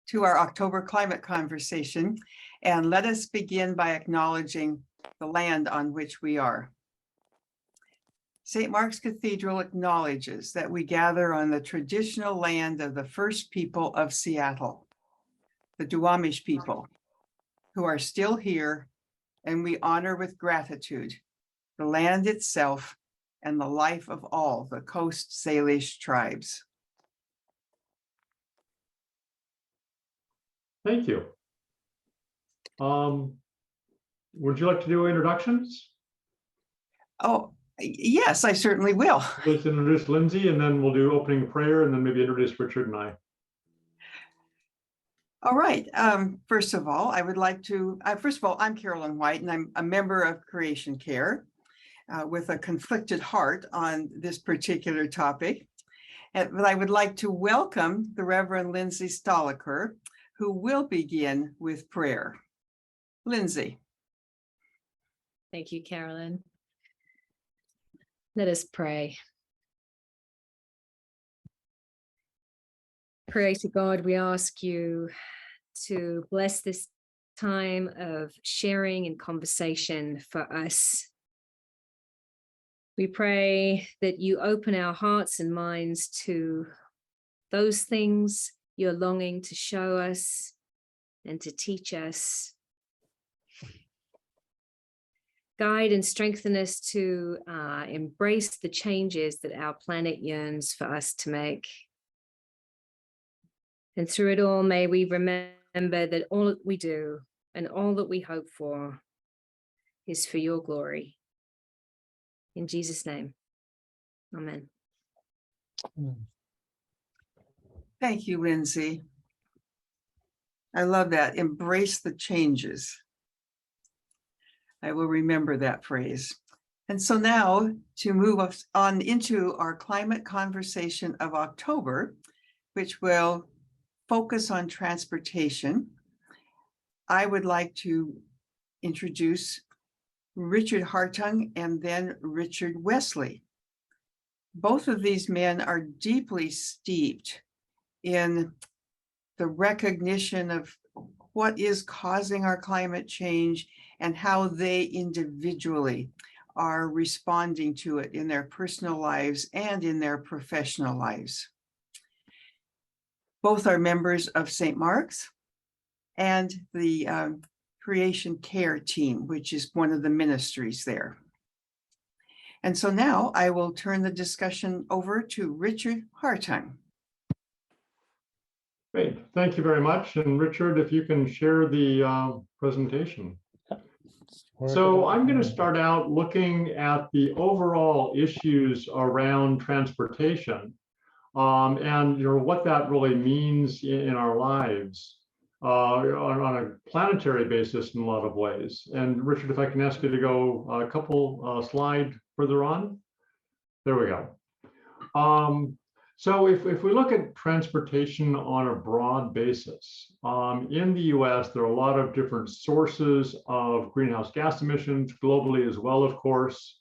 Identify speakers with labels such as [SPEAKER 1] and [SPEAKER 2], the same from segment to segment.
[SPEAKER 1] to our October climate conversation, and let us begin by acknowledging the land on which we are. St. Mark's Cathedral acknowledges that we gather on the traditional land of the first people of Seattle, the Duwamish people, who are still here, and we honor with gratitude the land itself and the life of all the Coast Salish tribes.
[SPEAKER 2] Thank you. Would you like to do introductions?
[SPEAKER 1] Oh, yes, I certainly will.
[SPEAKER 2] Let's introduce Lindsay, and then we'll do opening prayer, and then maybe introduce Richard and I.
[SPEAKER 1] All right. First of all, I would like to, I'm Carolyn White, and I'm a member of Creation Care with a conflicted heart on this particular topic. But I would like to welcome the Reverend Lindsay Stoliker, who will begin with prayer. Lindsay.
[SPEAKER 3] Thank you, Carolyn. Let us pray. Pray to God, we ask you to bless this time of sharing and conversation for us. We pray that you open our hearts and minds to those things you're longing to show us and to teach us. Guide and strengthen us to embrace the changes that our planet yearns for us to make. And through it all, may we remember that all that we do and all that we hope for is for your glory. In Jesus' name, amen.
[SPEAKER 1] Thank you, Lindsay. I love that. Embrace the changes. I will remember that phrase. And so now to move us on into our climate conversation of October, which will focus on transportation, I would like to introduce Richard Hartung and then Richard Wesley. Both of these men are deeply steeped in the recognition of what is causing our climate change and how they individually are responding to it in their personal lives and in their professional lives. Both are members of St. Mark's and the Creation Care team, which is one of the ministries there. And so now I will turn the discussion over to Richard Hartung.
[SPEAKER 2] Great, thank you very much. And Richard, if you can share the presentation. So I'm going to start out looking at the overall issues around transportation and what that really means in our lives on a planetary basis in a lot of ways. And Richard, if I can ask you to go a couple slide further on. There we go. So if we look at transportation on a broad basis, in the US, there are a lot of different sources of greenhouse gas emissions globally as well, of course.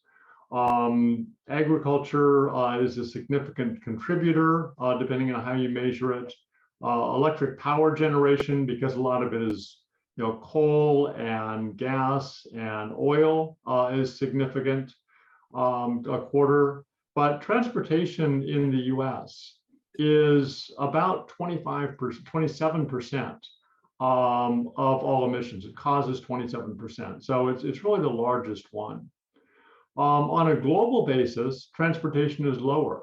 [SPEAKER 2] Agriculture is a significant contributor, depending on how you measure it. Electric power generation, because a lot of it is coal and gas and oil is significant, a quarter. But transportation in the US is about 25%, 27% of all emissions. It causes 27%. So it's really the largest one. On a global basis, transportation is lower.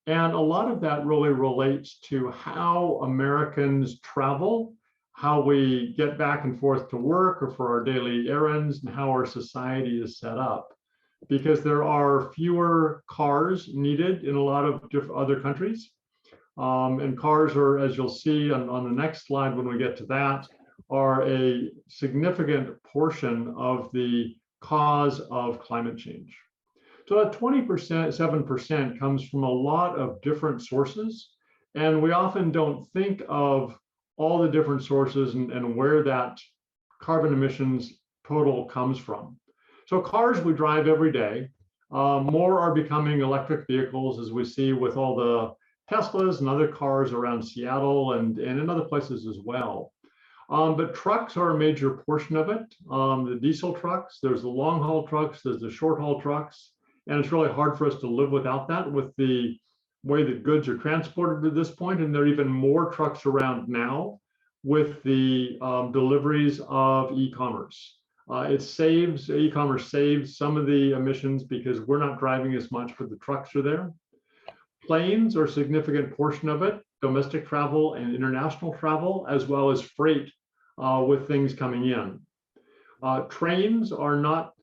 [SPEAKER 2] And a lot of that really relates to how Americans travel, how we get back and forth to work or for our daily errands, and how our society is set up. Because there are fewer cars needed in a lot of other countries. And cars are, as you'll see on the next slide when we get to that, are a significant portion of the cause of climate change. So that 7% comes from a lot of different sources. And we often don't think of all the different sources and where that carbon emissions total comes from. So cars we drive every day, more are becoming electric vehicles, as we see with all the Teslas and other cars around Seattle and in other places as well. But trucks are a major portion of it. The diesel trucks, there's the long haul trucks, there's the short haul trucks, and it's really hard for us to live without that with the way that goods are transported to this point. And there are even more trucks around now with the deliveries of e-commerce. E-commerce saves some of the emissions because we're not driving as much, but the trucks are there. Planes are a significant portion of it, domestic travel and international travel, as well as freight with things coming in. Trains are not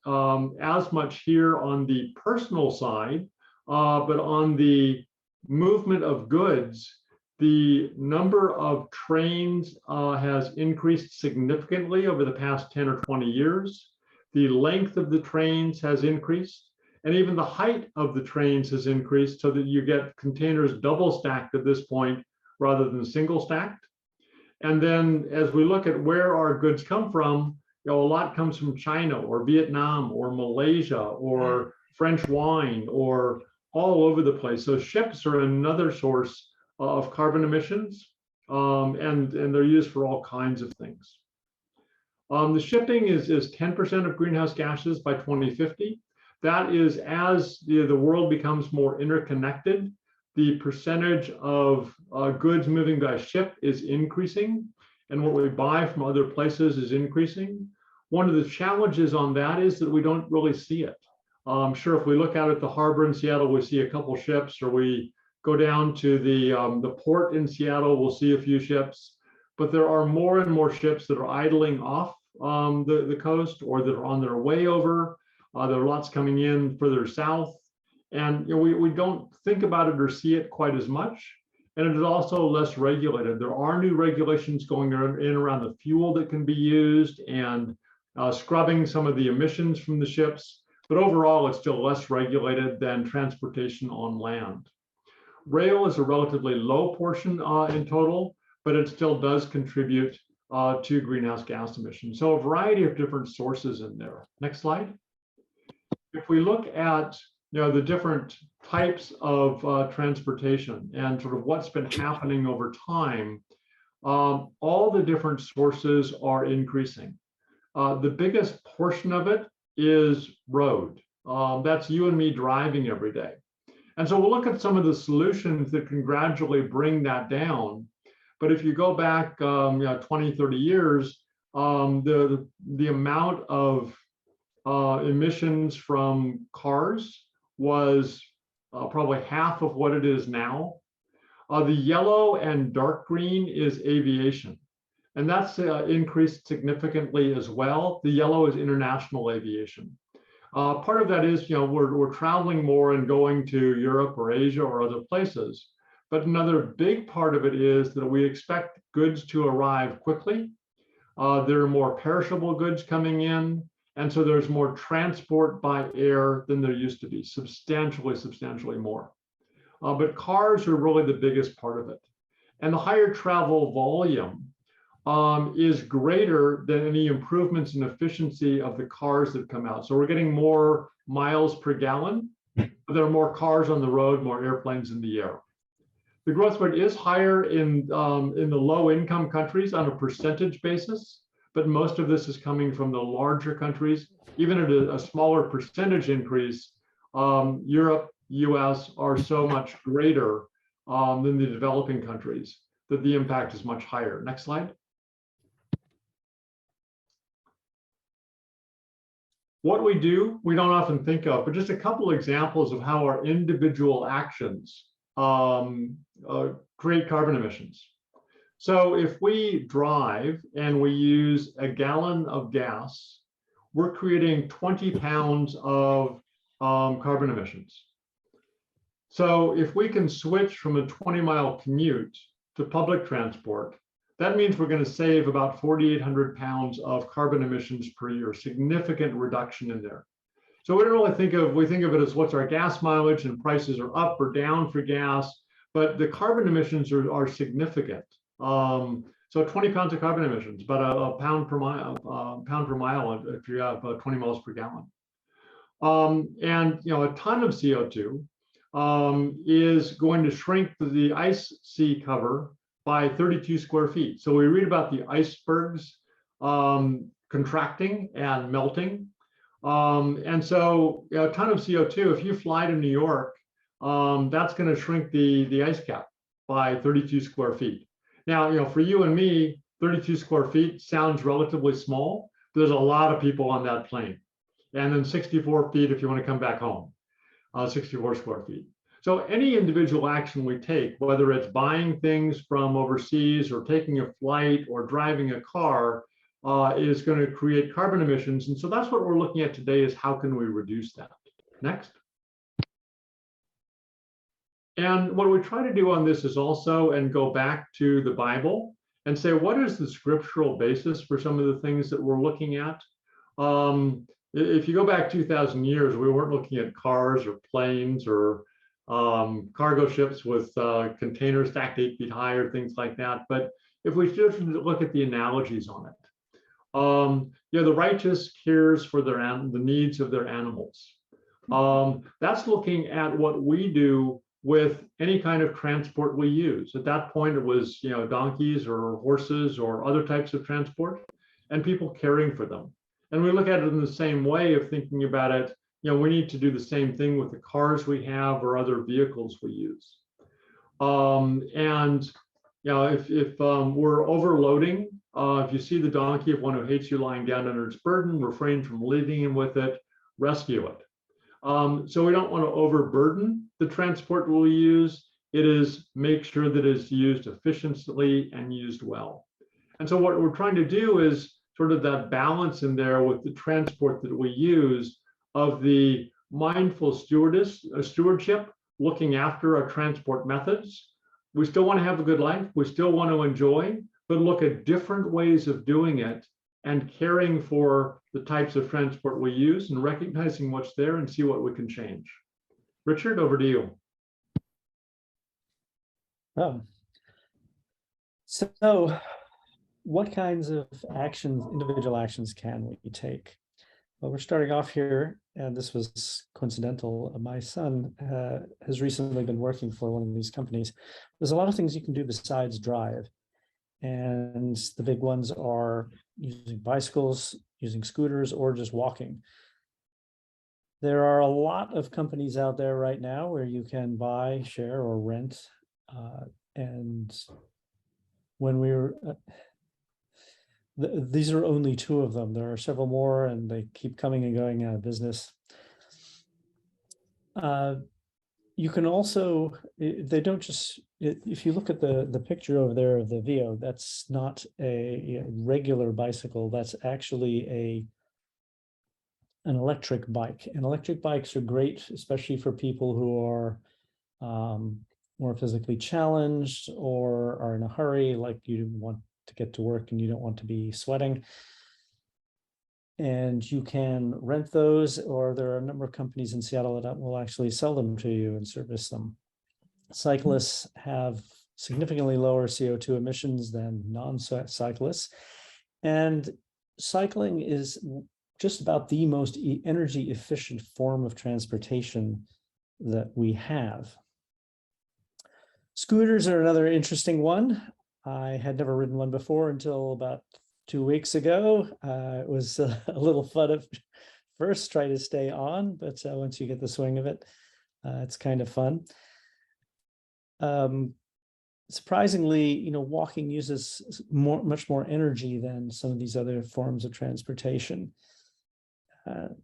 [SPEAKER 2] as much here on the personal side, but on the movement of goods, the number of trains has increased significantly over the past 10 or 20 years. The length of the trains has increased. And even the height of the trains has increased so that you get containers double stacked at this point rather than single stacked. And then as we look at where our goods come from, a lot comes from China or Vietnam or Malaysia or French wine or all over the place. So ships are another source of carbon emissions, and they're used for all kinds of things. The shipping is 10% of greenhouse gases by 2050. That is, as the world becomes more interconnected, the percentage of goods moving by ship is increasing, and what we buy from other places is increasing. One of the challenges on that is that we don't really see it. I'm sure if we look out at the harbor in Seattle, we see a couple ships, or we go down to the port in Seattle, we'll see a few ships, but there are more and more ships that are idling off the coast or that are on their way over. There are lots coming in further south, and we don't think about it or see it quite as much. And it is also less regulated. There are new regulations going in around the fuel that can be used and scrubbing some of the emissions from the ships. But overall, it's still less regulated than transportation on land. Rail is a relatively low portion in total, but it still does contribute to greenhouse gas emissions. So a variety of different sources in there. Next slide. If we look at the different types of transportation and sort of what's been happening over time, all the different sources are increasing. The biggest portion of it is road. That's you and me driving every day. And so we'll look at some of the solutions that can gradually bring that down. But if you go back 20, 30 years, the amount of emissions from cars was probably half of what it is now. The yellow and dark green is aviation, and that's increased significantly as well. The yellow is international aviation. Part of that is, we're traveling more and going to Europe or Asia or other places. But another big part of it is that we expect goods to arrive quickly. There are more perishable goods coming in. And so there's more transport by air than there used to be, substantially more. But cars are really the biggest part of it. And the higher travel volume is greater than any improvements in efficiency of the cars that come out. So we're getting more miles per gallon, but there are more cars on the road, more airplanes in the air. The growth rate is higher in the low income countries on a percentage basis, but most of this is coming from the larger countries. Even at a smaller percentage increase, Europe, US are so much greater than the developing countries that the impact is much higher. Next slide. What we do, we don't often think of, but just a couple examples of how our individual actions create carbon emissions. So if we drive and we use a gallon of gas, we're creating 20 pounds of carbon emissions. So if we can switch from a 20-mile commute to public transport, that means we're going to save about 4,800 pounds of carbon emissions per year, significant reduction in there. So we don't really think of it as what's our gas mileage, and prices are up or down for gas, but the carbon emissions are significant. So 20 pounds of carbon emissions, about a pound per mile if you have 20 miles per gallon. And a ton of CO2. is going to shrink the ice sea cover by 32 square feet. So we read about the icebergs contracting and melting. And so a ton of CO2, if you fly to New York, that's going to shrink the ice cap by 32 square feet. Now, for you and me, 32 square feet sounds relatively small. There's a lot of people on that plane. And then 64 feet if you want to come back home, 64 square feet. So any individual action we take, whether it's buying things from overseas or taking a flight or driving a car, is going to create carbon emissions. And so that's what we're looking at today, is how can we reduce that? Next. And what we try to do on this is also, and go back to the Bible and say, what is the scriptural basis for some of the things that we're looking at? If you go back 2,000 years, we weren't looking at cars or planes or cargo ships with containers stacked 8 feet high or things like that. But if we just look at the analogies on it, the righteous cares for the needs of their animals. That's looking at what we do with any kind of transport we use. At that point, it was donkeys or horses or other types of transport, and people caring for them. And we look at it in the same way of thinking about it. We need to do the same thing with the cars we have or other vehicles we use. If we're overloading, if you see the donkey of one who hates you lying down under its burden, refrain from leaving him with it, rescue it. So we don't want to overburden the transport we use. It is make sure that it's used efficiently and used well. And so what we're trying to do is sort of that balance in there with the transport that we use of the mindful stewardship, looking after our transport methods. We still want to have a good life. We still want to enjoy, but look at different ways of doing it and caring for the types of transport we use and recognizing what's there and see what we can change. Richard, over to you.
[SPEAKER 4] So what kinds of actions, individual actions, can we take? Well, we're starting off here, and this was coincidental. My son has recently been working for one of these companies. There's a lot of things you can do besides drive. And the big ones are using bicycles, using scooters, or just walking. There are a lot of companies out there right now where you can buy, share, or rent. And when we were, these are only two of them. There are several more, and they keep coming and going out of business. You can also, they don't just, if you look at the picture over there of the Veo, that's not a regular bicycle. That's actually an electric bike. And electric bikes are great, especially for people who are more physically challenged or are in a hurry, like you want to get to work and you don't want to be sweating. And you can rent those, or there are a number of companies in Seattle that will actually sell them to you and service them. Cyclists have significantly lower CO2 emissions than non-cyclists. And cycling is just about the most energy efficient form of transportation that we have. Scooters are another interesting one. I had never ridden one before until about 2 weeks ago. It was a little fun at first, try to stay on, but once you get the swing of it, it's kind of fun. Surprisingly, walking uses much more energy than some of these other forms of transportation. And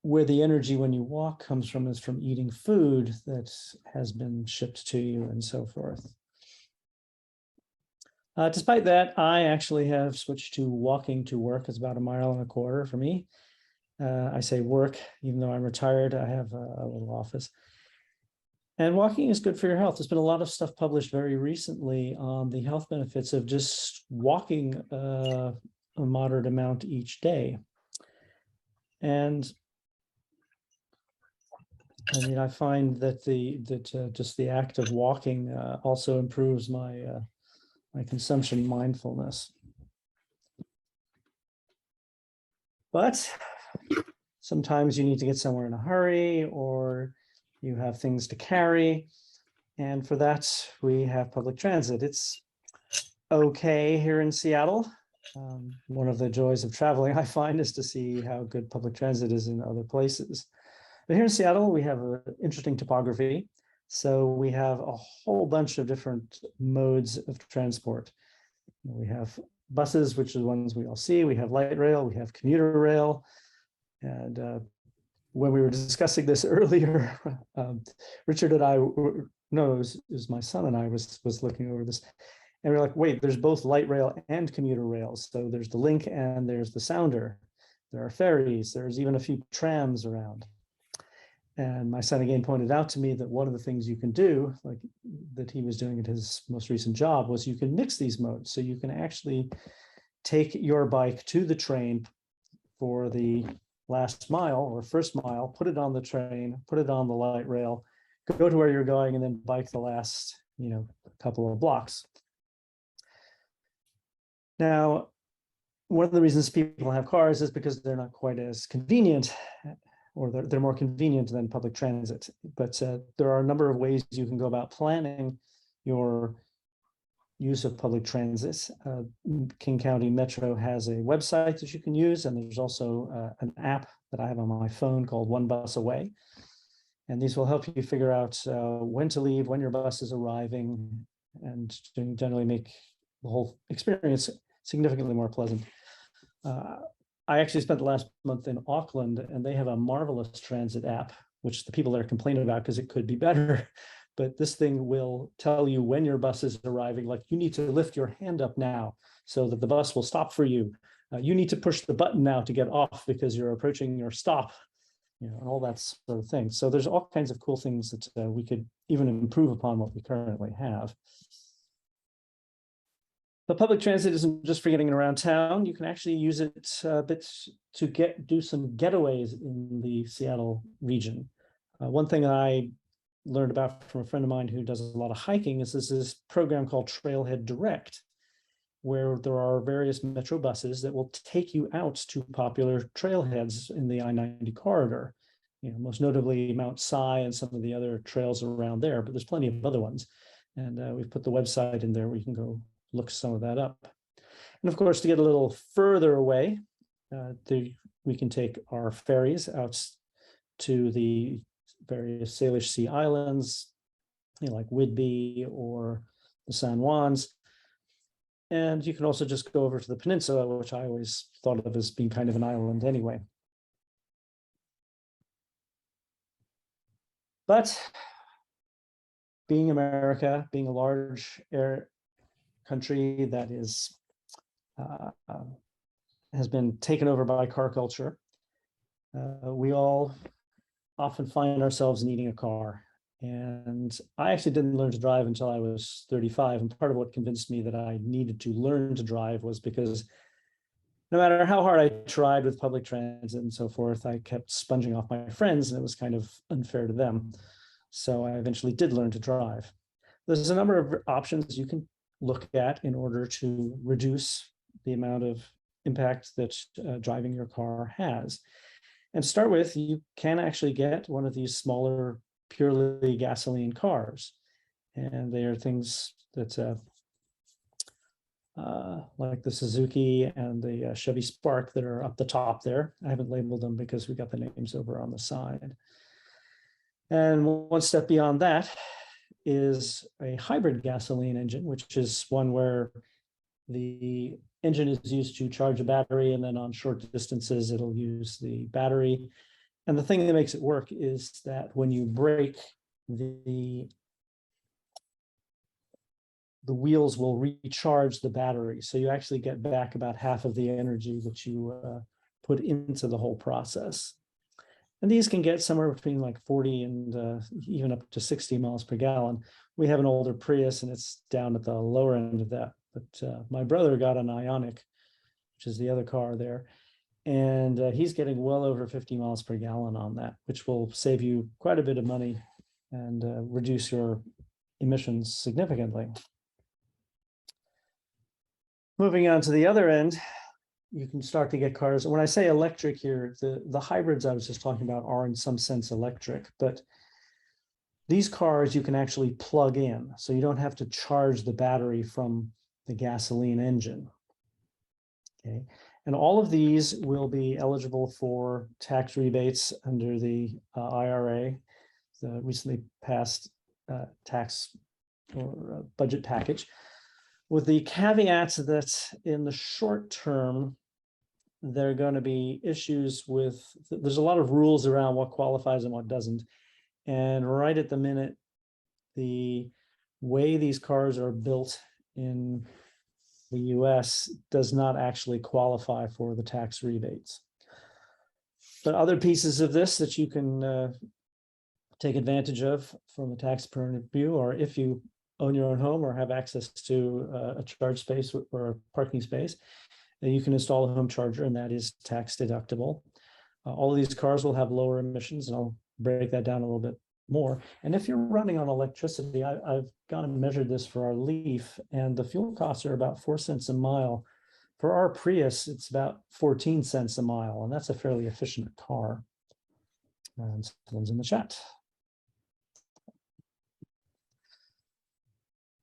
[SPEAKER 4] where the energy when you walk comes from is from eating food that has been shipped to you and so forth. Despite that, I actually have switched to walking to work. It's about 1.25 miles for me. I say work, even though I'm retired, I have a little office. And walking is good for your health. There's been a lot of stuff published very recently on the health benefits of just walking a moderate amount each day. And I find that just the act of walking also improves my consumption mindfulness. But Sometimes you need to get somewhere in a hurry, or you have things to carry. And for that, we have public transit. It's okay here in Seattle. One of the joys of traveling, I find, is to see how good public transit is in other places. But here in Seattle, we have an interesting topography. So we have a whole bunch of different modes of transport. We have buses, which are the ones we all see. We have light rail, we have commuter rail. And when we were discussing this earlier, Richard and I, no, it was my son and I was looking over this. And we're like, wait, there's both light rail and commuter rails. So there's the Link and there's the Sounder. There are ferries. There's even a few trams around. And my son again pointed out to me that one of the things you can do, like that he was doing at his most recent job, was you can mix these modes. So you can actually take your bike to the train for the last mile or first mile, put it on the train, put it on the light rail, go to where you're going, and then bike the last, couple of blocks. Now, one of the reasons people have cars is because they're not quite as convenient, or they're more convenient than public transit. But there are a number of ways you can go about planning your use of public transit. King County Metro has a website that you can use, and there's also an app that I have on my phone called One Bus Away. And these will help you figure out when to leave, when your bus is arriving, and to generally make the whole experience significantly more pleasant. I actually spent the last month in Auckland, and they have a marvelous transit app, which the people there complain about because it could be better. But this thing will tell you when your bus is arriving, like you need to lift your hand up now so that the bus will stop for you. You need to push the button now to get off because you're approaching your stop, and all that sort of thing. So there's all kinds of cool things that we could even improve upon what we currently have. But public transit isn't just for getting around town. You can actually use it a bit to do some getaways in the Seattle region. One thing I learned about from a friend of mine who does a lot of hiking is this program called Trailhead Direct, where there are various metro buses that will take you out to popular trailheads in the I-90 corridor. Most notably Mount Si and some of the other trails around there, but there's plenty of other ones. And we've put the website in there where you can go look some of that up. And of course, to get a little further away, we can take our ferries out to the various Salish Sea islands, like Whidbey or the San Juans. And you can also just go over to the peninsula, which I always thought of as being kind of an island anyway. But being America, being a large country that is has been taken over by car culture, we all often find ourselves needing a car. And I actually didn't learn to drive until I was 35. And part of what convinced me that I needed to learn to drive was because no matter how hard I tried with public transit and so forth, I kept sponging off my friends, and it was kind of unfair to them. So I eventually did learn to drive. There's a number of options you can look at in order to reduce the amount of impact that driving your car has. And to start with, you can actually get one of these smaller, purely gasoline cars. And they are things that like the Suzuki and the Chevy Spark that are up the top there. I haven't labeled them because we got the names over on the side. And one step beyond that is a hybrid gasoline engine, which is one where the engine is used to charge a battery, and then on short distances, it'll use the battery. And the thing that makes it work is that when you brake, the wheels will recharge the battery. So you actually get back about half of the energy that you put into the whole process. And these can get somewhere between like 40 and even up to 60 miles per gallon. We have an older Prius, and it's down at the lower end of that. But my brother got an Ioniq, which is the other car there. And he's getting well over 50 miles per gallon on that, which will save you quite a bit of money and reduce your emissions significantly. Moving on to the other end, you can start to get cars. And when I say electric here, the hybrids I was just talking about are in some sense electric, but these cars you can actually plug in. So you don't have to charge the battery from the gasoline engine. Okay. And all of these will be eligible for tax rebates under the IRA, the recently passed tax or budget package, with the caveat that in the short term, there are going to be issues with, there's a lot of rules around what qualifies and what doesn't. And right at the minute, the way these cars are built in the US does not actually qualify for the tax rebates. But other pieces of this that you can take advantage of from a tax point of view, or if you own your own home or have access to a charge space or a parking space, then you can install a home charger, and that is tax deductible. All of these cars will have lower emissions, and I'll break that down a little bit more. And if you're running on electricity, I've gone and measured this for our Leaf, and the fuel costs are about 4 cents a mile. For our Prius, it's about 14 cents a mile, and that's a fairly efficient car. And someone's in the chat.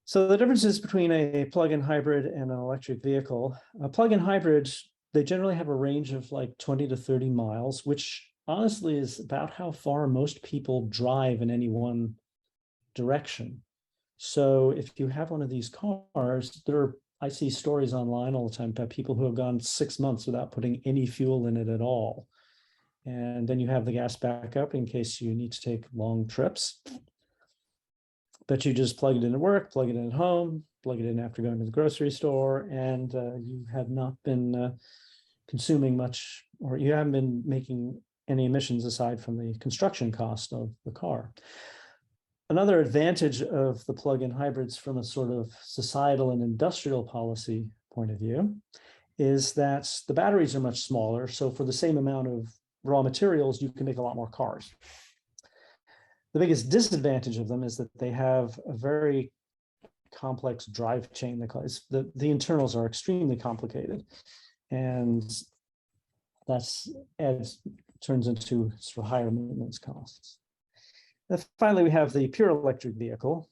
[SPEAKER 4] So the differences between a plug-in hybrid and an electric vehicle, a plug-in hybrid, they generally have a range of like 20 to 30 miles, which honestly is about how far most people drive in any one direction. So if you have one of these cars, I see stories online all the time about people who have gone 6 months without putting any fuel in it at all. And then you have the gas backup in case you need to take long trips. But you just plug it in at work, plug it in at home, plug it in after going to the grocery store, and you have not been consuming much, or you haven't been making any emissions aside from the construction cost of the car. Another advantage of the plug-in hybrids from a sort of societal and industrial policy point of view is that the batteries are much smaller. So for the same amount of raw materials, you can make a lot more cars. The biggest disadvantage of them is that they have a very complex drive chain. The internals are extremely complicated, and turns into sort of higher maintenance costs. And finally, we have the pure electric vehicle,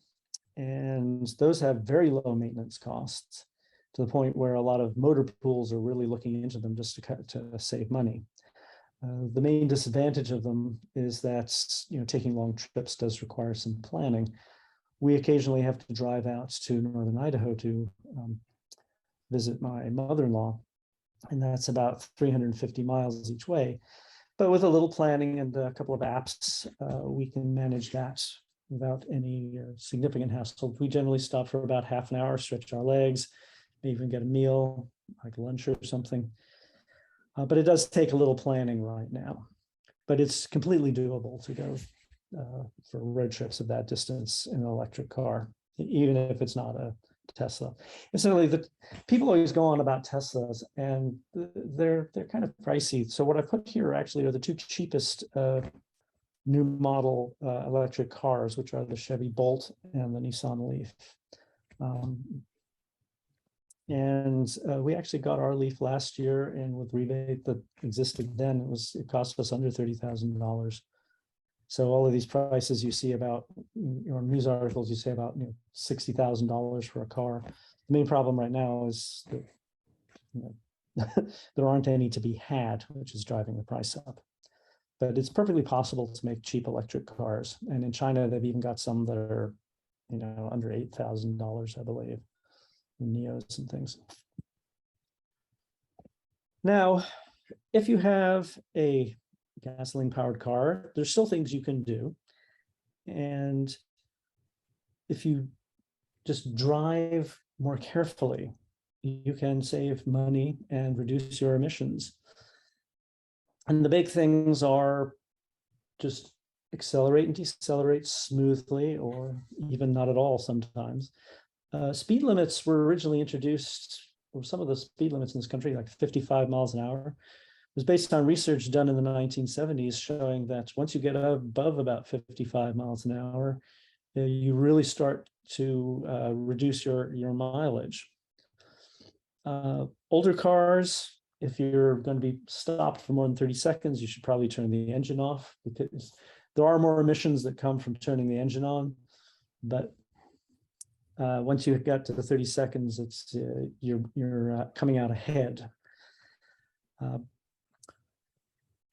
[SPEAKER 4] and those have very low maintenance costs to the point where a lot of motor pools are really looking into them just to save money. The main disadvantage of them is that taking long trips does require some planning. We occasionally have to drive out to northern Idaho to visit my mother-in-law, and that's about 350 miles each way. But with a little planning and a couple of apps, we can manage that without any significant hassle. We generally stop for about half an hour, stretch our legs, maybe even get a meal, like lunch or something. But it does take a little planning right now, but it's completely doable to go for road trips of that distance in an electric car, even if it's not a Tesla. And certainly the people always go on about Teslas, and they're kind of pricey. So what I put here actually are the two cheapest new model electric cars, which are the Chevy Bolt and the Nissan Leaf. We actually got our Leaf last year, and with rebate that existed then, it cost us under $30,000. So all of these prices you see about, news articles you say about $60,000 for a car. The main problem right now is that there aren't any to be had, which is driving the price up. But it's perfectly possible to make cheap electric cars, and in China they've even got some that are under $8,000, I believe. Neos and things. Now, if you have a gasoline powered car, there's still things you can do. And if you just drive more carefully, you can save money and reduce your emissions. And the big things are just accelerate and decelerate smoothly, or even not at all sometimes. Speed limits were originally introduced, or some of the speed limits in this country, like 55 miles an hour, was based on research done in the 1970s showing that once you get above about 55 miles an hour, you really start to reduce your mileage. Older cars if you're going to be stopped for more than 30 seconds, you should probably turn the engine off, because there are more emissions that come from turning the engine on. But once you get to the 30 seconds, it's you're coming out ahead.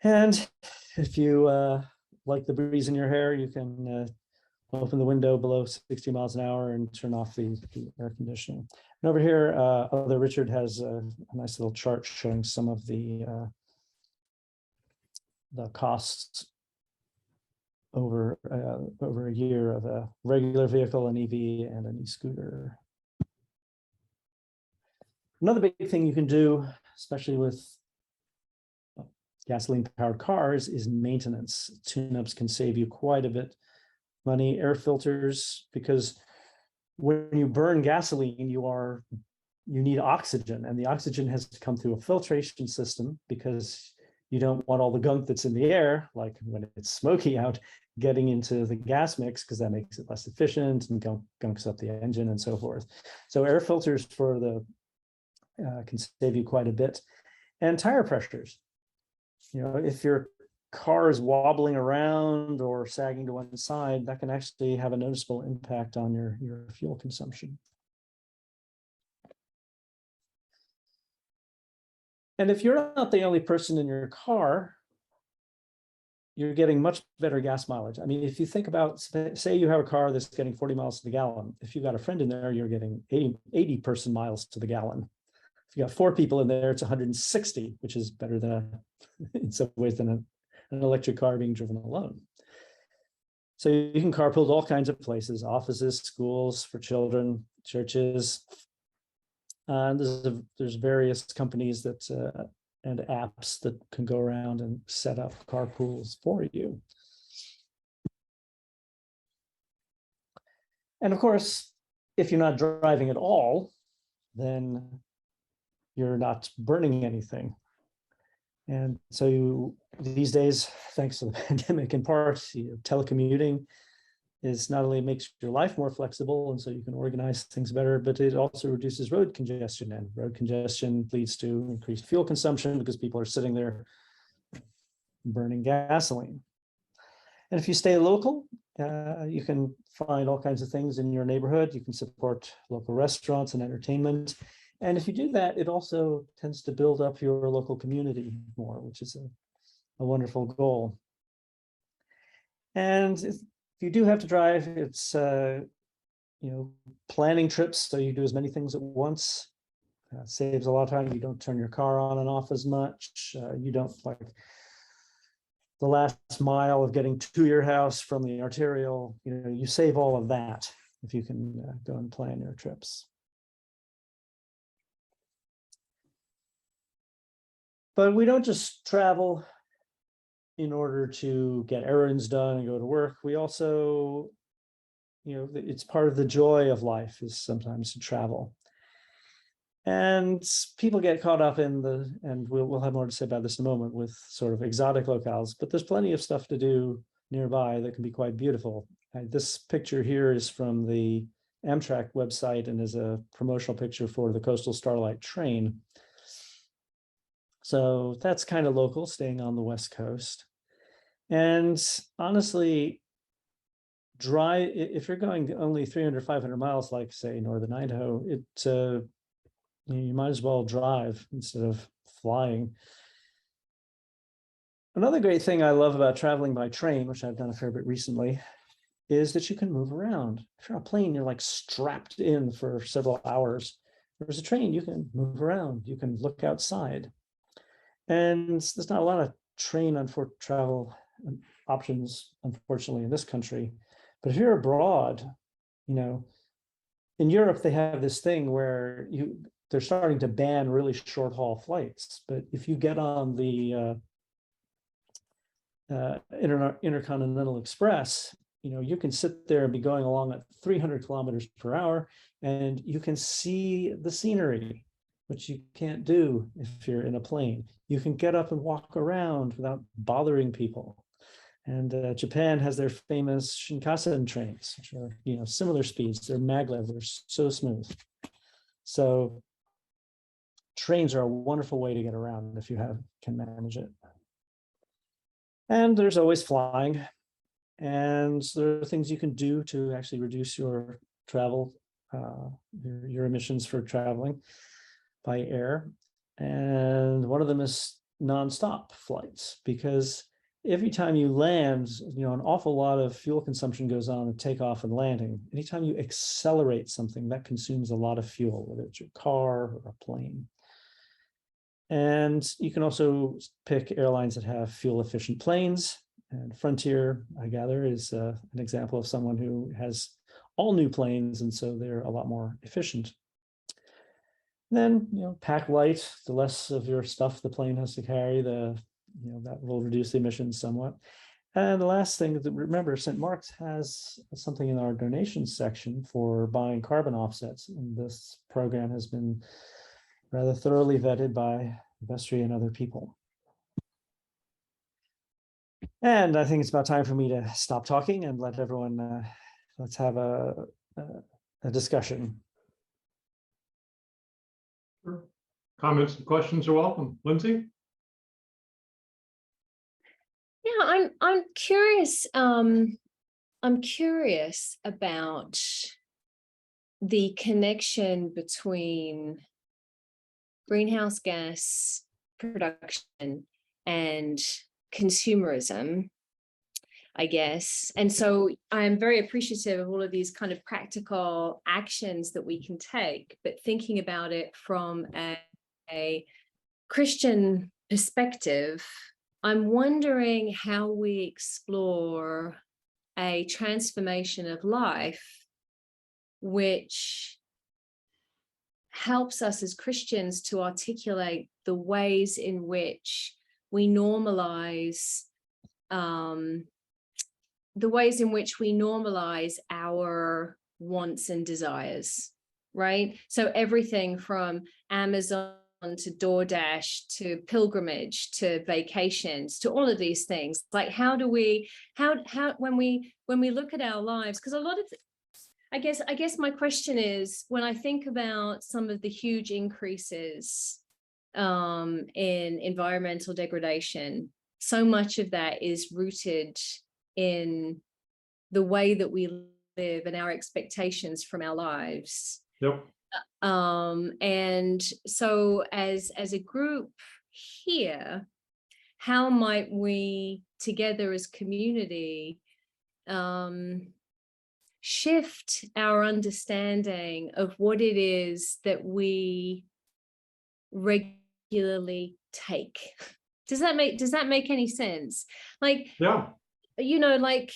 [SPEAKER 4] And if you like the breeze in your hair, you can open the window below 60 miles an hour and turn off the air conditioning. And over here, although Richard has a nice little chart showing some of the costs over a year of a regular vehicle, an EV, and an e-scooter. Another big thing you can do, especially with gasoline-powered cars, is maintenance. Tune-ups can save you quite a bit money. Air filters, because when you burn gasoline, you need oxygen, and the oxygen has to come through a filtration system, because you don't want all the gunk that's in the air, like when it's smoky out, getting into the gas mix, because that makes it less efficient and gunks up the engine and so forth. So air filters for the can save you quite a bit. And tire pressures. You know, if your car is wobbling around or sagging to one side, that can actually have a noticeable impact on your fuel consumption. And if you're not the only person in your car, you're getting much better gas mileage. I mean, if you think about, say you have a car that's getting 40 miles to the gallon. If you've got a friend in there, you're getting 80 person miles to the gallon. If you got 4 people in there, it's 160, which is better than in some ways than an electric car being driven alone. So you can carpool to all kinds of places: offices, schools for children, churches. And there's various companies that and apps that can go around and set up carpools for you. And of course, if you're not driving at all, then you're not burning anything. And so these days, thanks to the pandemic in part, telecommuting is not only makes your life more flexible, and so you can organize things better, but it also reduces road congestion, and road congestion leads to increased fuel consumption because people are sitting there burning gasoline. And if you stay local, you can find all kinds of things in your neighborhood. You can support local restaurants and entertainment. And if you do that, it also tends to build up your local community more, which is a wonderful goal. And if you do have to drive, it's planning trips so you do as many things at once. Saves a lot of time. You don't turn your car on and off as much. You don't, like, the last mile of getting to your house from the arterial. You save all of that if you can go and plan your trips. But we don't just travel in order to get errands done and go to work. We also, it's part of the joy of life is sometimes to travel. And people get caught up in and we'll have more to say about this in a moment, with sort of exotic locales, but there's plenty of stuff to do nearby that can be quite beautiful. This picture here is from the Amtrak website and is a promotional picture for the Coastal Starlight train. So that's kind of local, staying on the West Coast. And honestly, if you're going only 300, 500 miles, like say Northern Idaho, you might as well drive instead of flying. Another great thing I love about traveling by train, which I've done a fair bit recently, is that you can move around. If you're on a plane, you're like strapped in for several hours. Whereas a train, you can move around, you can look outside. And there's not a lot of train travel options, unfortunately, in this country. But if you're abroad, in Europe, they have this thing where they're starting to ban really short haul flights. But if you get on the Intercontinental Express, you can sit there and be going along at 300 kilometers per hour, and you can see the scenery, which you can't do if you're in a plane. You can get up and walk around without bothering people. And Japan has their famous Shinkansen trains, which are, similar speeds. They're maglev, they're so smooth. So trains are a wonderful way to get around if you can manage it. And there's always flying. And there are things you can do to actually reduce your travel, your emissions for traveling by air. And one of them is nonstop flights, because every time you land, an awful lot of fuel consumption goes on at takeoff and landing. Anytime you accelerate something, that consumes a lot of fuel, whether it's your car or a plane. And you can also pick airlines that have fuel efficient planes. And Frontier, I gather, is an example of someone who has all new planes, and so they're a lot more efficient. Then, pack light. The less of your stuff the plane has to carry, that will reduce the emissions somewhat. And the last thing to remember, St. Mark's has something in our donations section for buying carbon offsets. And this program has been rather thoroughly vetted by Vestry and other people. And I think it's about time for me to stop talking and let everyone, let's have a discussion.
[SPEAKER 2] Sure. Comments and questions are welcome. Lindsay?
[SPEAKER 3] Yeah, I'm curious. I'm curious about the connection between greenhouse gas production and consumerism, I guess. And so I'm very appreciative of all of these kind of practical actions that we can take, but thinking about it from a Christian perspective, I'm wondering how we explore a transformation of life which helps us as Christians to articulate the ways in which we normalize our wants and desires, right? So everything from Amazon to DoorDash to pilgrimage to vacations to all of these things, like how when we look at our lives, because a lot of I guess my question is, when I think about some of the huge increases in environmental degradation, so much of that is rooted in the way that we live and our expectations from our lives.
[SPEAKER 2] Yep.
[SPEAKER 3] And so as a group here, how might we together as community shift our understanding of what it is that we regularly take? Does that make any sense? Like,
[SPEAKER 2] yeah,
[SPEAKER 3] like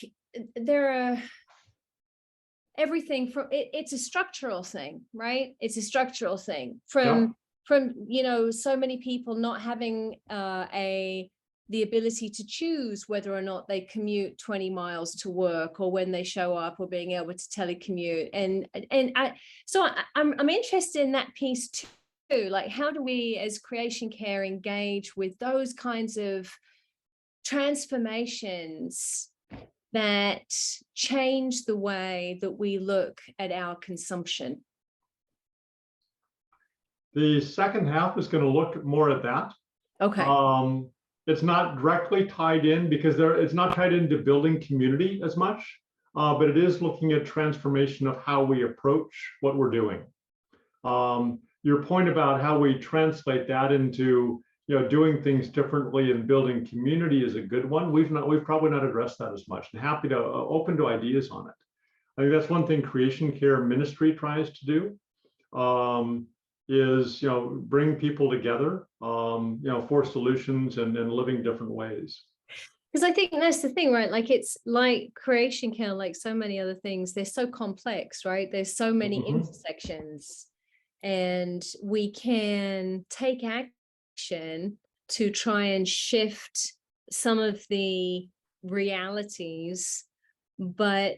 [SPEAKER 3] there are everything from it's a structural thing, right? It's a structural thing from so many people not having the ability to choose whether or not they commute 20 miles to work or when they show up, or being able to telecommute. So I'm interested in that piece too. Like, how do we as Creation Care engage with those kinds of transformations that change the way that we look at our consumption?
[SPEAKER 2] The second half is going to look more at that.
[SPEAKER 3] Okay.
[SPEAKER 2] It's not directly tied in because it's not tied into building community as much, but it is looking at transformation of how we approach what we're doing. Your point about how we translate that into doing things differently and building community is a good one. We've probably not addressed that as much, and happy to open to ideas on it. I think that's one thing Creation Care Ministry tries to do. Is bring people together for solutions and living different ways.
[SPEAKER 3] Because I think that's the thing, right? Like, it's like Creation Care, like so many other things, they're so complex, right? There's so many intersections, and we can take action to try and shift some of the realities, but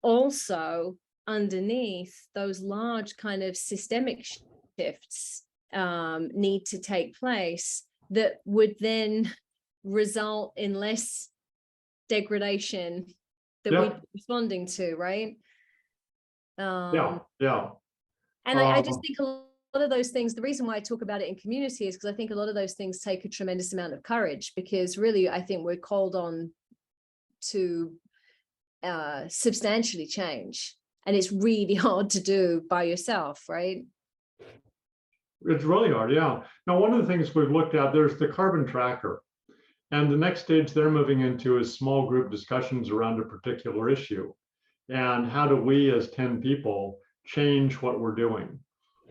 [SPEAKER 3] also underneath those large kind of systemic shifts need to take place that would then result in less degradation that we're responding to, right?
[SPEAKER 2] Yeah.
[SPEAKER 3] And I just think a lot of those things, the reason why I talk about it in community is because I think a lot of those things take a tremendous amount of courage, because really, I think we're called on to substantially change. And it's really hard to do by yourself, right?
[SPEAKER 2] It's really hard, yeah. Now, one of the things we've looked at, there's the carbon tracker. And the next stage they're moving into is small group discussions around a particular issue. And how do we as 10 people change what we're doing?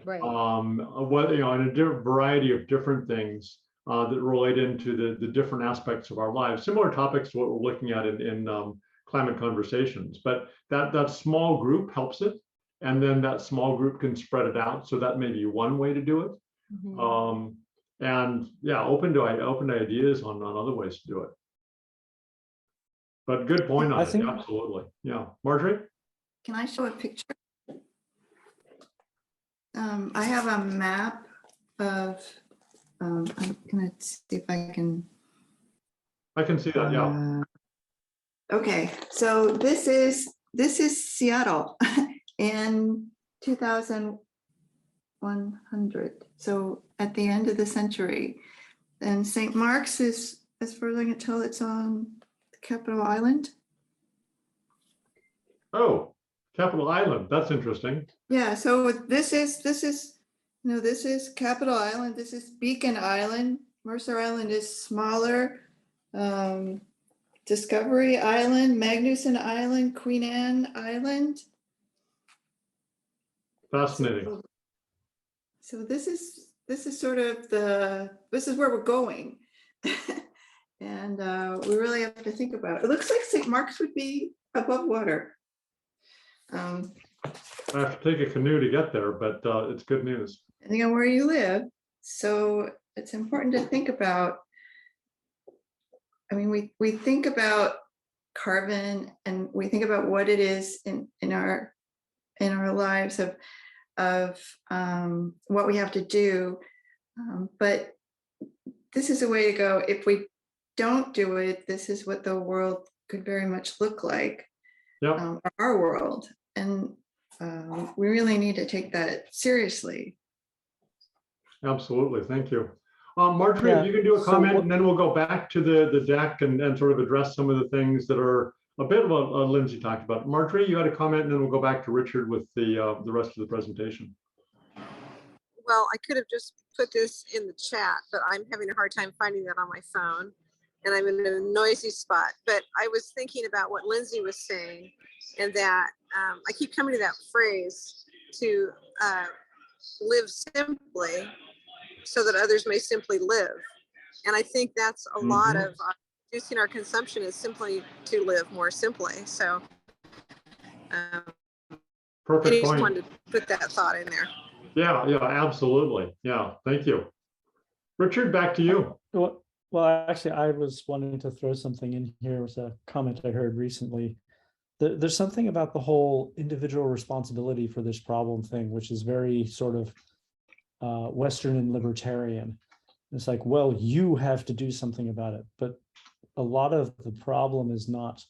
[SPEAKER 3] Right.
[SPEAKER 2] What, you know, in a variety of different things that relate into the different aspects of our lives. Similar topics to what we're looking at in climate conversations, but that small group helps it. And then that small group can spread it out. So that may be one way to do it.
[SPEAKER 3] Mhm.
[SPEAKER 2] And yeah, open to ideas on other ways to do it. But good point on
[SPEAKER 4] I
[SPEAKER 2] it.
[SPEAKER 4] think-
[SPEAKER 2] Absolutely. Yeah. Marjorie?
[SPEAKER 5] Can I show a picture? I have a map of, I'm gonna see if I can.
[SPEAKER 2] I can see that. Yeah.
[SPEAKER 5] Okay, so this is Seattle in 2100. So at the end of the century, and St. Mark's is, as far as I can tell, it's on the Capitol Island.
[SPEAKER 2] Oh, Capitol Island. That's interesting.
[SPEAKER 5] Yeah, so this is, you know, this is Capitol Island, this is Beacon Island, Mercer Island is smaller. Discovery Island, Magnuson Island, Queen Anne Island.
[SPEAKER 2] Fascinating.
[SPEAKER 5] So this is sort of this is where we're going. And we really have to think about it. It looks like St. Mark's would be above water.
[SPEAKER 2] I have to take a canoe to get there, but it's good news.
[SPEAKER 5] Depending on where you live. So it's important to think about. I mean, we think about carbon and we think about what it is in our lives of what we have to do. But this is a way to go. If we don't do it, this is what the world could very much look like.
[SPEAKER 2] Yeah.
[SPEAKER 5] Our world. And we really need to take that seriously.
[SPEAKER 2] Absolutely. Thank you. Marjorie,
[SPEAKER 4] Yeah,
[SPEAKER 2] if you can do a
[SPEAKER 4] so
[SPEAKER 2] comment,
[SPEAKER 4] what-
[SPEAKER 2] and then we'll go back to the deck and sort of address some of the things that are a bit of what Lindsay talked about. Marjorie, you had a comment, and then we'll go back to Richard with the rest of the presentation.
[SPEAKER 6] Well, I could have just put this in the chat, but I'm having a hard time finding that on my phone. And I'm in a noisy spot. But I was thinking about what Lindsay was saying, and that I keep coming to that phrase to live simply so that others may simply live. And I think that's a lot of reducing our consumption is simply to live more simply. So I
[SPEAKER 2] Perfect
[SPEAKER 6] just
[SPEAKER 2] point.
[SPEAKER 6] wanted to put that thought in there.
[SPEAKER 2] Yeah, absolutely. Yeah, thank you. Richard, back to you.
[SPEAKER 4] Well, actually, I was wanting to throw something in here. It was a comment I heard recently. There's something about the whole individual responsibility for this problem thing, which is very sort of Western and libertarian. It's like, well, you have to do something about it. But a lot of the problem is not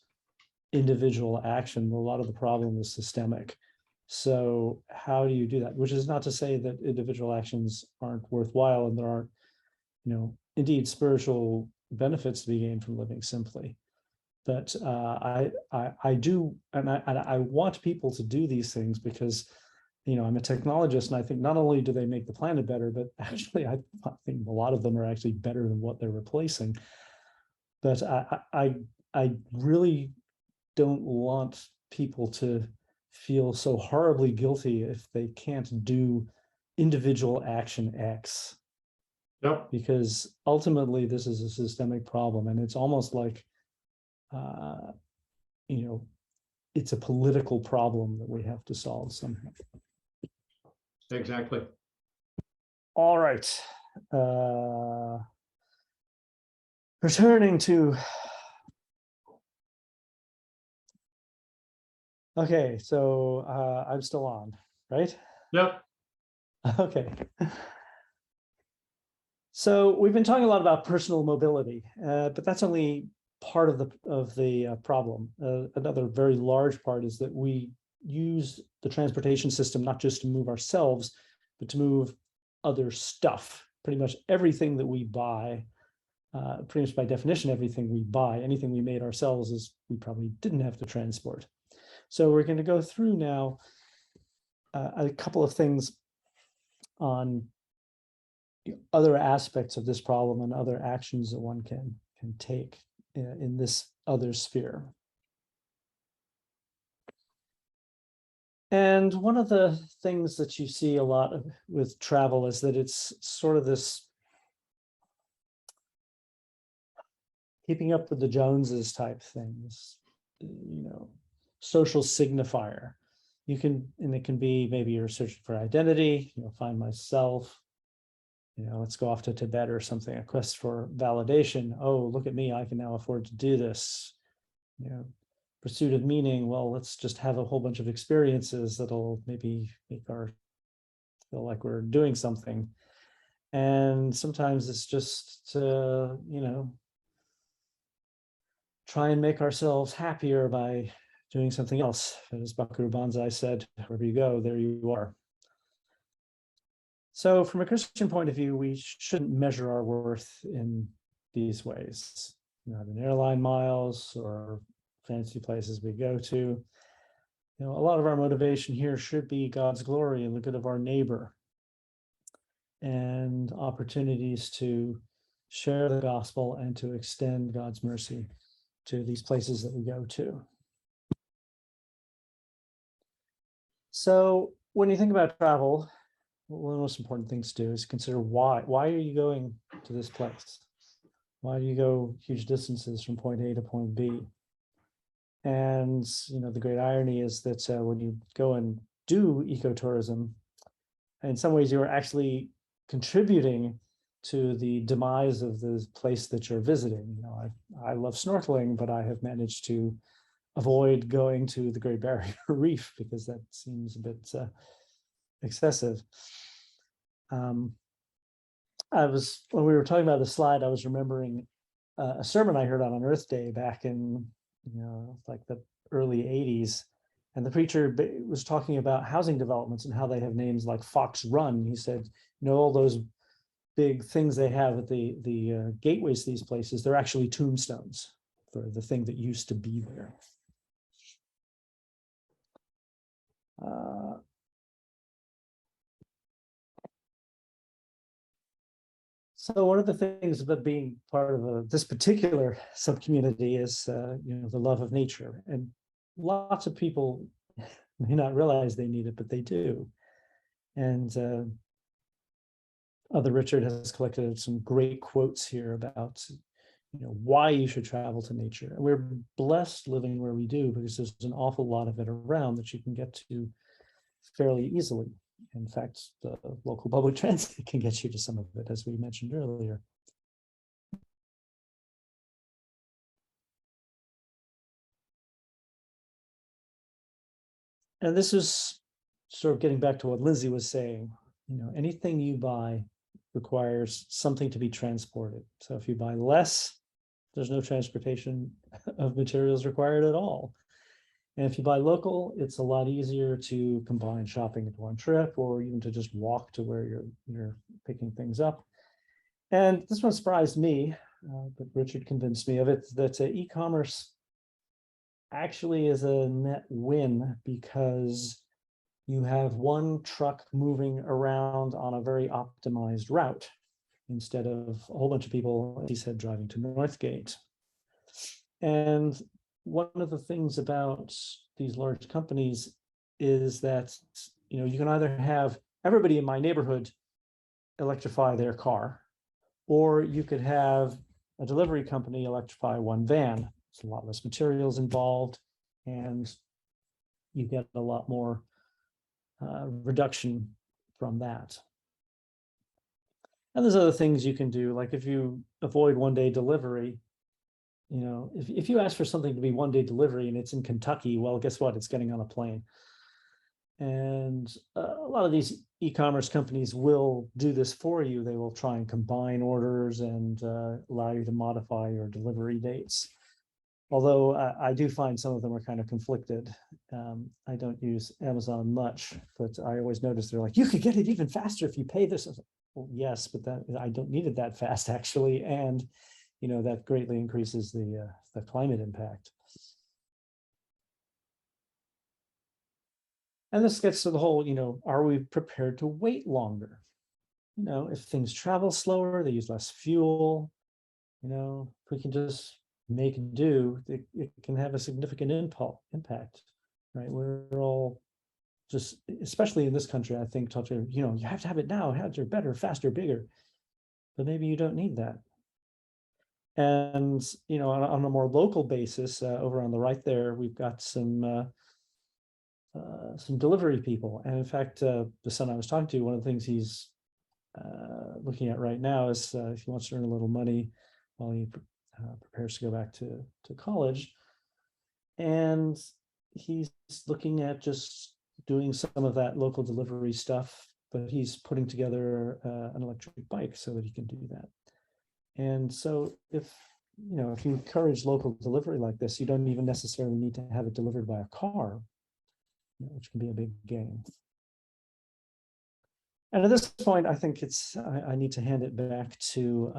[SPEAKER 4] individual action. A lot of the problem is systemic. So how do you do that? Which is not to say that individual actions aren't worthwhile, and there aren't, indeed spiritual benefits to be gained from living simply. But I do, and I want people to do these things because, I'm a technologist, and I think not only do they make the planet better, but actually I think a lot of them are actually better than what they're replacing. But I really don't want people to feel so horribly guilty if they can't do individual action X.
[SPEAKER 2] Yep.
[SPEAKER 4] Because ultimately this is a systemic problem, and it's almost like, it's a political problem that we have to solve somehow.
[SPEAKER 2] Exactly.
[SPEAKER 4] All right. Returning to. Okay, so I'm still on, right?
[SPEAKER 2] Yep.
[SPEAKER 4] Okay. So we've been talking a lot about personal mobility, but that's only part of the problem. Another very large part is that we use the transportation system not just to move ourselves, but to move other stuff. Pretty much everything that we buy, pretty much by definition, everything we buy, anything we made ourselves, is we probably didn't have to transport. So we're going to go through now a couple of things on other aspects of this problem and other actions that one can take in this other sphere. And one of the things that you see a lot with travel is that it's sort of this keeping up with the Joneses type things, social signifier. And it can be maybe you're searching for identity, find myself, let's go off to Tibet or something, a quest for validation. Oh, look at me, I can now afford to do this. Pursuit of meaning, well, let's just have a whole bunch of experiences that'll maybe make our feel like we're doing something. And sometimes it's just to, try and make ourselves happier by doing something else. As Buckaroo Banzai said, wherever you go, there you are. So from a Christian point of view, we shouldn't measure our worth in these ways, not in airline miles or fancy places we go to. A lot of our motivation here should be God's glory and the good of our neighbor, and opportunities to share the gospel and to extend God's mercy to these places that we go to. So when you think about travel, one of the most important things to do is consider why. Why are you going to this place? Why do you go huge distances from point A to point B? And the great irony is that when you go and do ecotourism, in some ways you are actually contributing to the demise of the place that you're visiting. I love snorkeling, but I have managed to avoid going to the Great Barrier Reef because that seems a bit excessive. When we were talking about the slide, I was remembering a sermon I heard on Earth Day back in like the early 80s, and the preacher was talking about housing developments and how they have names like Fox Run. He said, all those big things they have at the gateways to these places, they're actually tombstones for the thing that used to be there. So one of the things about being part of this particular subcommunity is, the love of nature. And lots of people may not realize they need it, but they do. And Other Richard has collected some great quotes here about, why you should travel to nature. And we're blessed living where we do because there's an awful lot of it around that you can get to fairly easily. In fact, the local public transit can get you to some of it, as we mentioned earlier. And this is sort of getting back to what Lindsay was saying. Anything you buy requires something to be transported. So if you buy less, there's no transportation of materials required at all. And if you buy local, it's a lot easier to combine shopping into one trip, or even to just walk to where you're picking things up. And this one surprised me, but Richard convinced me of it, that e-commerce actually is a net win because you have one truck moving around on a very optimized route instead of a whole bunch of people, as he said, driving to Northgate. And one of the things about these large companies is that, you can either have everybody in my neighborhood electrify their car, or you could have a delivery company electrify one van. There's a lot less materials involved, and you get a lot more reduction from that. And there's other things you can do, like if you avoid one-day delivery, if you ask for something to be one-day delivery and it's in Kentucky, well, guess what? It's getting on a plane. And a lot of these e-commerce companies will do this for you. They will try and combine orders and allow you to modify your delivery dates. Although I do find some of them are kind of conflicted. I don't use Amazon much, but I always notice they're like, you could get it even faster if you pay this. I was like, well, yes, but that I don't need it that fast actually, and that greatly increases the climate impact. And this gets to the whole, are we prepared to wait longer? If things travel slower, they use less fuel. If we can just make do, it can have a significant impact, right? We're all just, especially in this country, I think, taught you have to have it now, have it better, faster, bigger, but maybe you don't need that. And, on a more local basis, over on the right there, we've got some delivery people. And in fact, the son I was talking to, one of the things he's looking at right now is if he wants to earn a little money while he prepares to go back to college. And he's looking at just doing some of that local delivery stuff, but he's putting together an electric bike so that he can do that. And so if you encourage local delivery like this, you don't even necessarily need to have it delivered by a car, which can be a big gain. And at this point, I think I need to hand it back to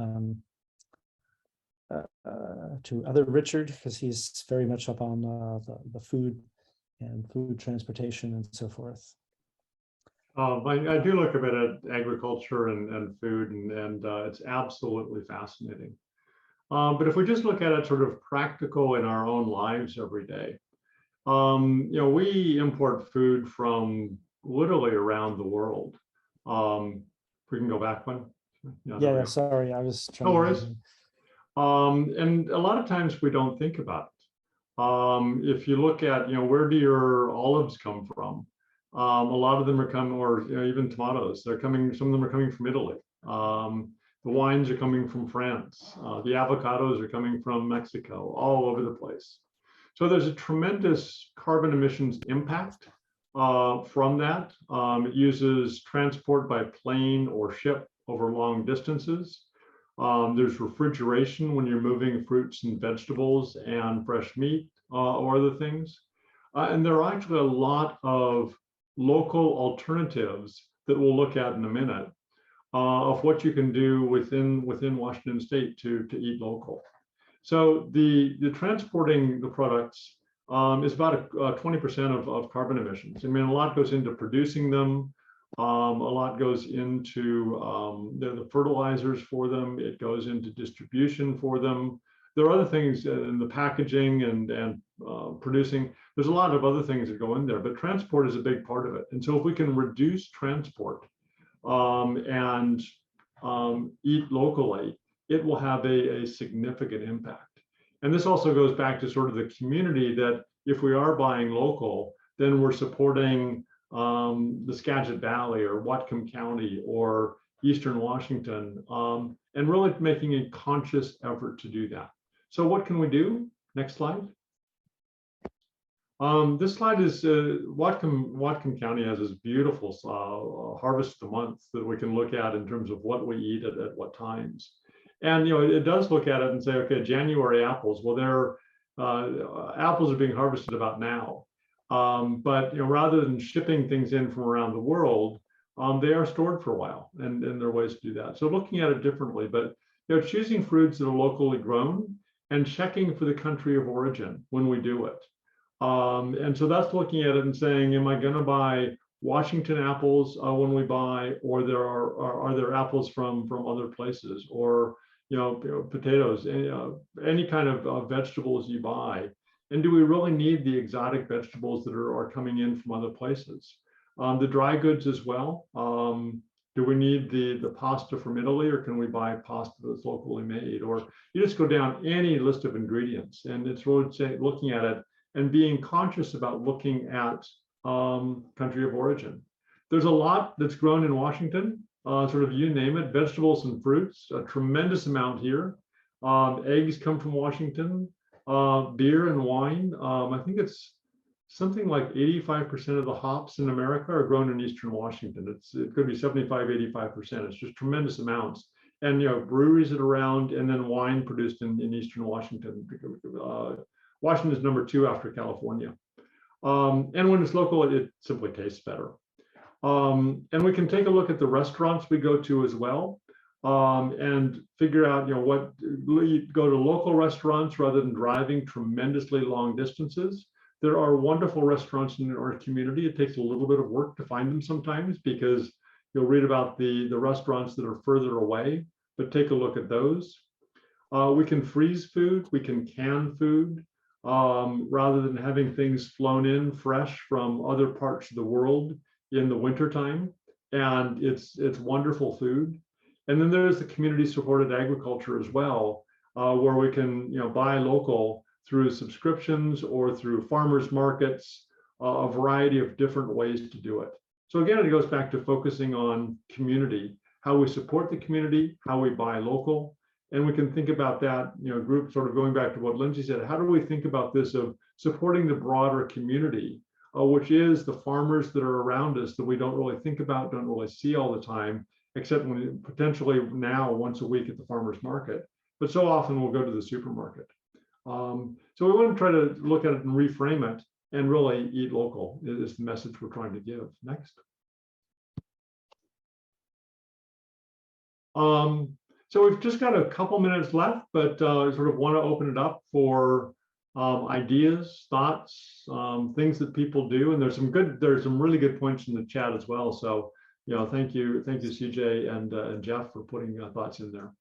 [SPEAKER 4] other Richard, because he's very much up on the food and food transportation and so forth.
[SPEAKER 2] I do look a bit at agriculture and food, and it's absolutely fascinating. But if we just look at it sort of practical in our own lives every day, we import food from literally around the world. We can go back one.
[SPEAKER 4] Yeah, sorry, I was trying.
[SPEAKER 2] No worries. And a lot of times we don't think about it. If you look at, where do your olives come from? A lot of them are coming, or even tomatoes. Some of them are coming from Italy. The wines are coming from France. The avocados are coming from Mexico, all over the place. So there's a tremendous carbon emissions impact from that. It uses transport by plane or ship over long distances. There's refrigeration when you're moving fruits and vegetables and fresh meat or other things. And there are actually a lot of local alternatives that we'll look at in a minute of what you can do within Washington State to eat local. So the transporting the products is about 20% of carbon emissions. I mean, a lot goes into producing them. A lot goes into the fertilizers for them. It goes into distribution for them. There are other things in the packaging and producing. There's a lot of other things that go in there, but transport is a big part of it. And so if we can reduce transport and eat locally, it will have a significant impact. And this also goes back to sort of the community that if we are buying local, then we're supporting the Skagit Valley or Whatcom County or Eastern Washington, and really making a conscious effort to do that. So what can we do? Next slide. This slide is Whatcom County has this beautiful harvest of the month that we can look at in terms of what we eat at what times. And it does look at it and say, okay, January apples. Well, apples are being harvested about now. But rather than shipping things in from around the world, they are stored for a while, and there are ways to do that. So looking at it differently, but choosing fruits that are locally grown and checking for the country of origin when we do it. And so that's looking at it and saying, am I going to buy Washington apples when we buy, or are there apples from other places, or potatoes, any kind of vegetables you buy? And do we really need the exotic vegetables that are coming in from other places? The dry goods as well. Do we need the pasta from Italy, or can we buy pasta that's locally made? Or you just go down any list of ingredients, and it's really looking at it and being conscious about looking at country of origin. There's a lot that's grown in Washington, sort of you name it, vegetables and fruits, a tremendous amount here. Eggs come from Washington. Beer and wine, I think it's something like 85% of the hops in America are grown in Eastern Washington. It could be 75, 85%. It's just tremendous amounts. And breweries that are around, and then wine produced in Eastern Washington. Washington's number 2 after California. And when it's local, it simply tastes better. And we can take a look at the restaurants we go to as well, and figure out, what go to local restaurants rather than driving tremendously long distances. There are wonderful restaurants in our community. It takes a little bit of work to find them sometimes because you'll read about the restaurants that are further away, but take a look at those. We can freeze food, we can can food, rather than having things flown in fresh from other parts of the world in the wintertime. And it's wonderful food. And then there's the community supported agriculture as well, where we can buy local through subscriptions or through farmers markets, a variety of different ways to do it. So again, it goes back to focusing on community, how we support the community, how we buy local. And we can think about that, group sort of going back to what Lindsay said, how do we think about this of supporting the broader community, which is the farmers that are around us that we don't really think about, don't really see all the time, except when potentially now once a week at the farmer's market. But so often we'll go to the supermarket. So we want to try to look at it and reframe it and really eat local is the message we're trying to give. Next. So we've just got a couple minutes left, but I sort of want to open it up for ideas, thoughts, things that people do. And there's some really good points in the chat as well. So, thank you, CJ and Jeff for putting thoughts in there.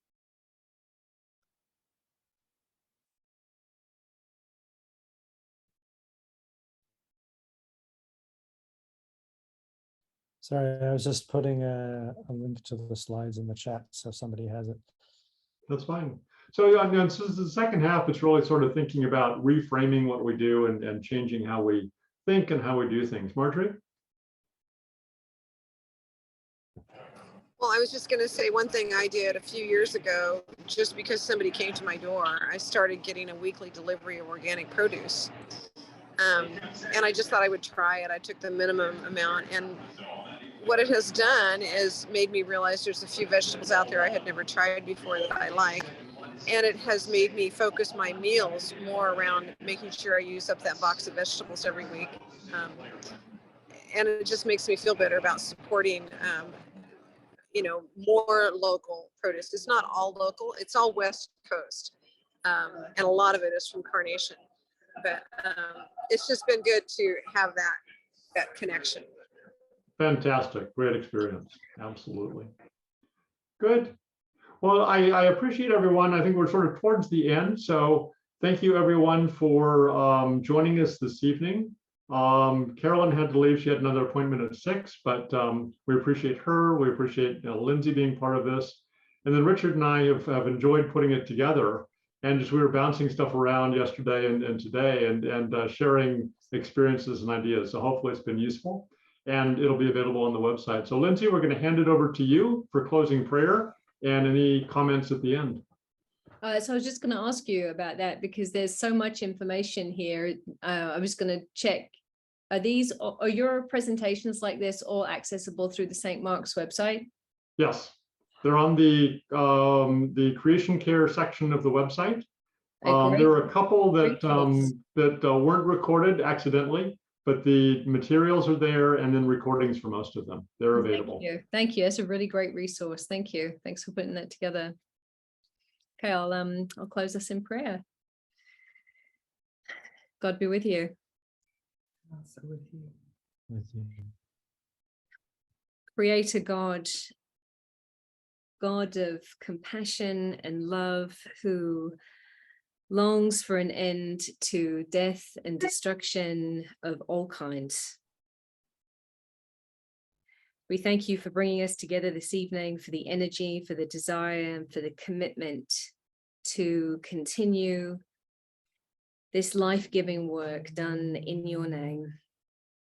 [SPEAKER 4] Sorry, I was just putting a link to the slides in the chat, so somebody has it.
[SPEAKER 2] That's fine. So, this is the second half. It's really sort of thinking about reframing what we do and changing how we think and how we do things. Marjorie?
[SPEAKER 6] Well, I was just going to say one thing I did a few years ago, just because somebody came to my door, I started getting a weekly delivery of organic produce. And I just thought I would try it. I took the minimum amount, and what it has done is made me realize there's a few vegetables out there I had never tried before that I like. And it has made me focus my meals more around making sure I use up that box of vegetables every week. And it just makes me feel better about supporting, more local produce. It's not all local, it's all West Coast. And a lot of it is from Carnation. But it's just been good to have that connection.
[SPEAKER 2] Fantastic. Great experience. Absolutely. Good. Well, I appreciate everyone. I think we're sort of towards the end. So thank you everyone for joining us this evening. Carolyn had to leave. She had another appointment at 6, but we appreciate her. We appreciate Lindsay being part of this. And then Richard and I have enjoyed putting it together. And just we were bouncing stuff around yesterday and today and sharing experiences and ideas. So hopefully it's been useful and it'll be available on the website. So Lindsay, we're going to hand it over to you for closing prayer and any comments at the end.
[SPEAKER 3] So I was just going to ask you about that because there's so much information here. I was going to check, are your presentations like this all accessible through the St. Mark's website?
[SPEAKER 2] Yes. They're on the Creation Care section of the website. There are a couple that weren't recorded accidentally, but the materials are there, and then recordings for most of them. They're available.
[SPEAKER 3] Thank you. That's a really great resource. Thank you. Thanks for putting that together. Okay, I'll close us in prayer. God be with you.
[SPEAKER 1] Also with you.
[SPEAKER 4] With you.
[SPEAKER 3] Creator God, God of compassion and love, who longs for an end to death and destruction of all kinds. We thank you for bringing us together this evening, for the energy, for the desire, and for the commitment to continue this life-giving work done in your name.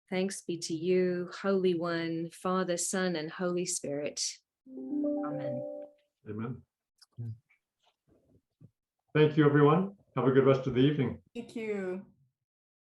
[SPEAKER 3] Thanks be to you, Holy One, Father, Son, and Holy Spirit. Amen.
[SPEAKER 2] Amen. Thank you, everyone. Have a good rest of the evening.
[SPEAKER 5] Thank you.